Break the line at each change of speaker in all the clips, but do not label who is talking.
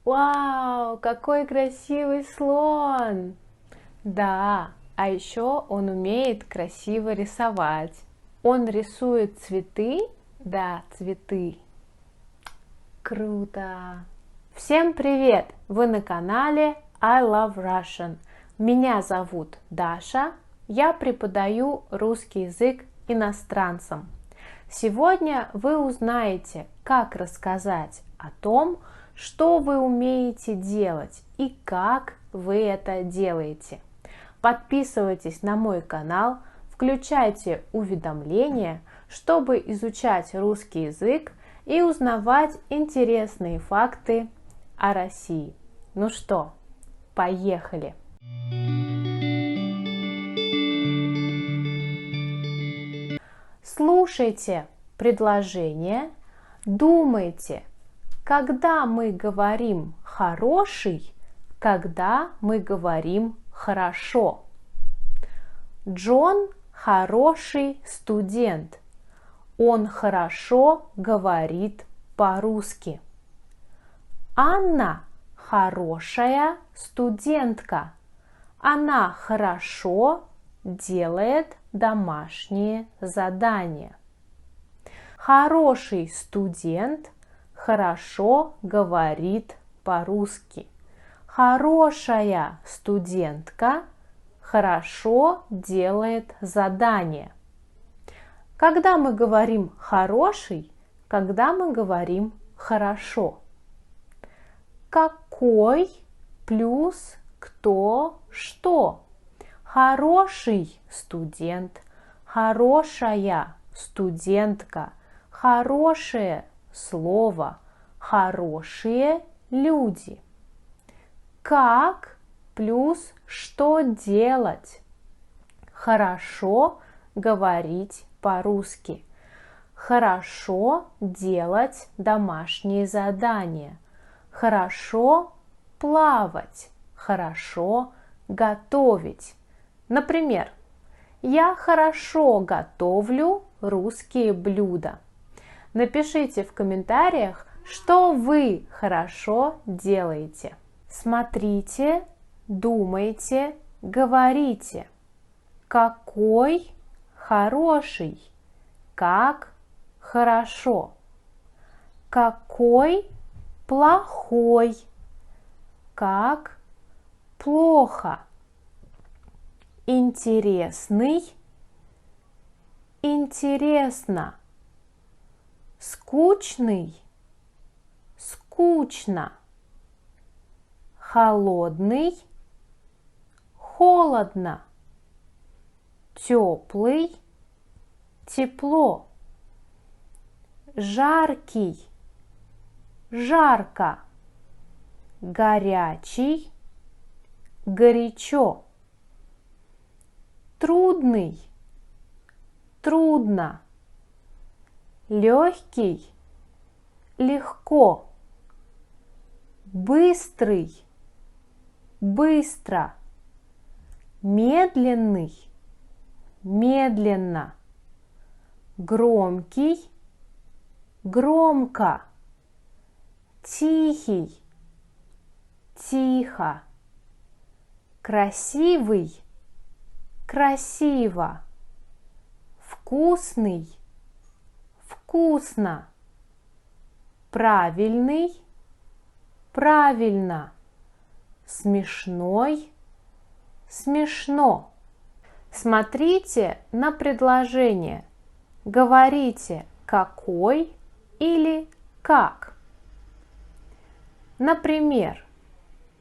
Вау, какой красивый слон! Да, а еще он умеет красиво рисовать. Он рисует цветы, да, цветы. Круто! Всем привет! Вы на канале I Love Russian. Меня зовут Даша. Я преподаю русский язык иностранцам. Сегодня вы узнаете, как рассказать о том, что вы умеете делать и как вы это делаете. Подписывайтесь на мой канал, включайте уведомления, чтобы изучать русский язык и узнавать интересные факты о России. Ну что, поехали! Слушайте предложение, думайте, когда мы говорим «хороший», когда мы говорим «хорошо». Джон хороший студент. Он хорошо говорит по-русски. Анна хорошая студентка. Она хорошо делает домашние задания. Хороший студент хорошо говорит по-русски. Хорошая студентка хорошо делает задания. Когда мы говорим «хороший», когда мы говорим «хорошо». Какой плюс кто что? Хороший студент, хорошая студентка, хорошее слово, хорошие люди. Как плюс что делать? Хорошо говорить по-русски. Хорошо делать домашние задания. Хорошо плавать. Хорошо готовить. Например, я хорошо готовлю русские блюда. Напишите в комментариях, что вы хорошо делаете. Смотрите, думайте, говорите. Какой хороший, как хорошо. Какой плохой, как плохо. Интересный, интересно. Скучный, скучно. Холодный, холодно. Теплый, тепло. Жаркий, жарко. Горячий, горячо. Трудный, трудно. Легкий, легко. Быстрый, быстро. Медленный, медленно. Громкий, громко. Тихий, тихо. Красивый, красиво. Вкусный, вкусно. Правильный, правильно. Смешной, смешно. Смотрите на предложение. Говорите «какой» или «как». Например,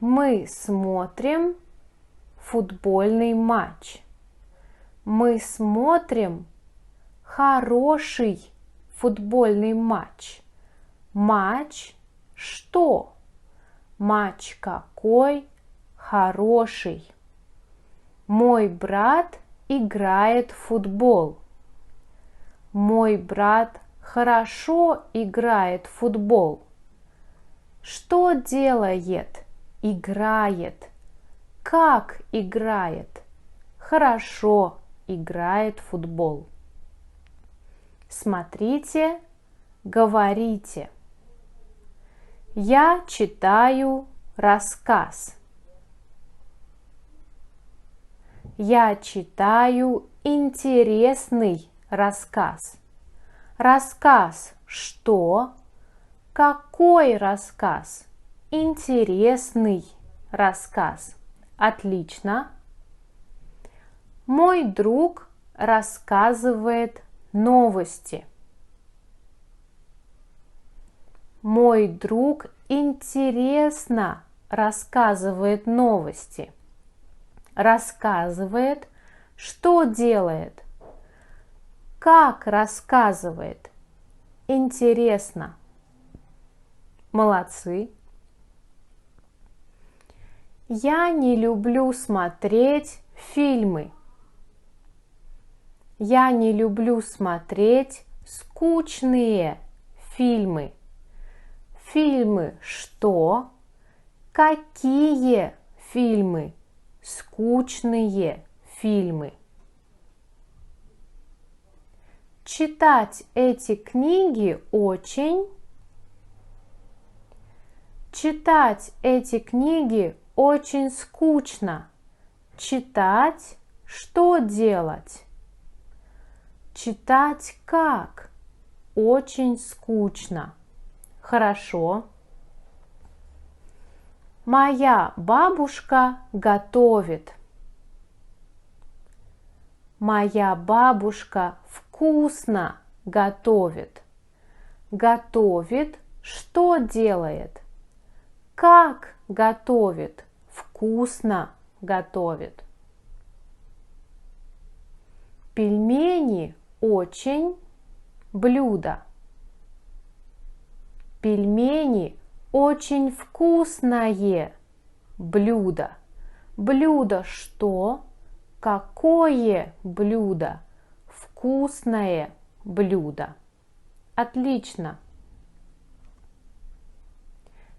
мы смотрим футбольный матч. Мы смотрим хороший футбольный матч. Матч что? Матч какой? Хороший. Мой брат играет в футбол. Мой брат хорошо играет в футбол. Что делает? Играет. Как играет? Хорошо играет в футбол. Смотрите, говорите. Я читаю рассказ. Я читаю интересный рассказ. Рассказ что? Какой рассказ? Интересный рассказ. Отлично. Мой друг рассказывает новости. Мой друг интересно рассказывает новости. Рассказывает, что делает? Как рассказывает? Интересно. Молодцы. Я не люблю смотреть фильмы. Я не люблю смотреть скучные фильмы. Фильмы что? Какие фильмы? Скучные фильмы. Читать эти книги очень. Читать эти книги очень скучно. Читать что делать? Читать как? Очень скучно. Хорошо. Моя бабушка готовит. Моя бабушка вкусно готовит. Готовит что делает? Как готовит? Вкусно готовит. Пельмени очень блюдо. Пельмени очень вкусное блюдо. Блюдо что? Какое блюдо? Вкусное блюдо. Отлично.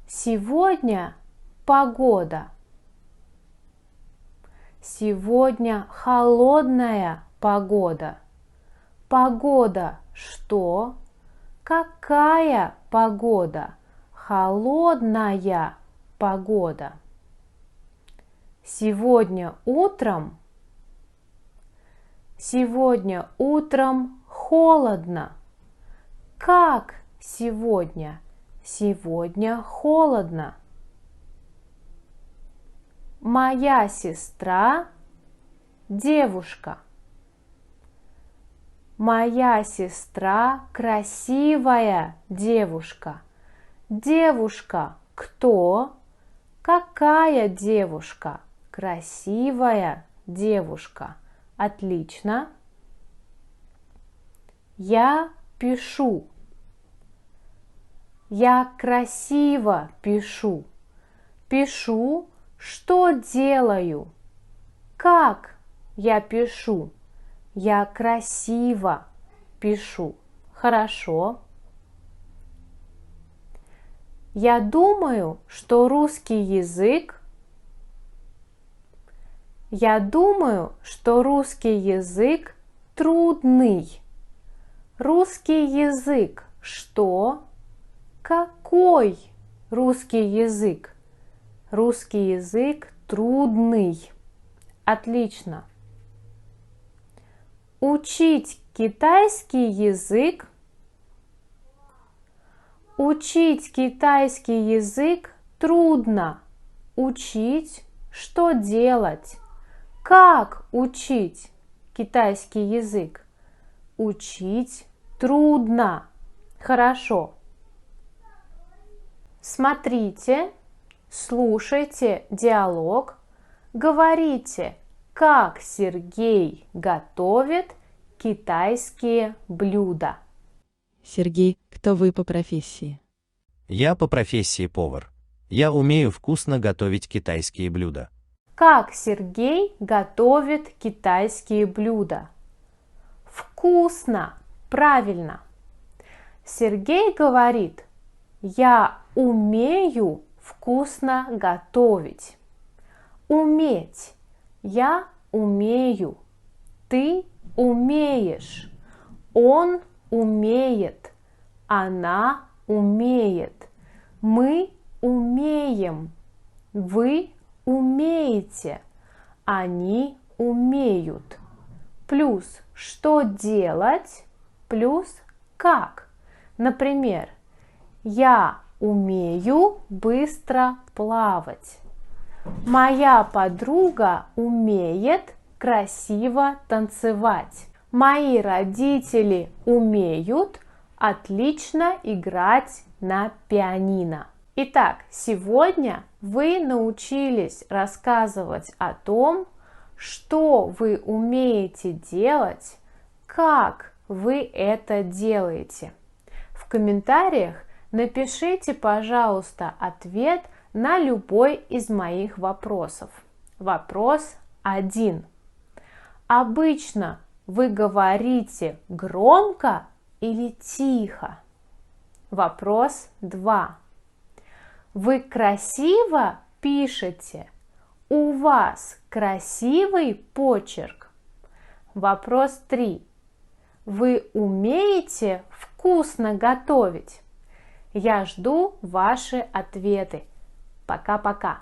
Сегодня погода. Сегодня холодная погода. Погода что? Какая погода? Холодная погода. Сегодня утром холодно. Как сегодня? Сегодня холодно. Моя сестра девушка. Моя сестра красивая девушка. Девушка кто? Какая девушка? Красивая девушка. Отлично. Я пишу. Я красиво пишу. Пишу, что делаю? Как я пишу? Я красиво пишу. Хорошо. Я думаю, что русский язык трудный. Русский язык что? Какой русский язык? Русский язык трудный. Отлично. Учить китайский язык. Учить китайский язык трудно. Учить что делать? Как учить китайский язык? Учить трудно. Хорошо. Смотрите, слушайте диалог, говорите, как Сергей готовит китайские блюда.
Сергей, кто вы по профессии?
Я по профессии повар. Я умею вкусно готовить китайские блюда.
Как Сергей готовит китайские блюда? Вкусно, правильно. Сергей говорит, я умею вкусно готовить. Уметь. Я умею. Ты умеешь. Он умеет. Она умеет. Мы умеем. Вы умеете. Они умеют. Плюс что делать, плюс как. Например, я умею быстро плавать. Моя подруга умеет красиво танцевать. Мои родители умеют отлично играть на пианино. Итак, сегодня вы научились рассказывать о том, что вы умеете делать, как вы это делаете. В комментариях напишите, пожалуйста, ответ на любой из моих вопросов. Вопрос 1. Обычно вы говорите громко или тихо? Вопрос 2. Вы красиво пишете? У вас красивый почерк? Вопрос 3. Вы умеете вкусно готовить? Я жду ваши ответы. Пока-пока.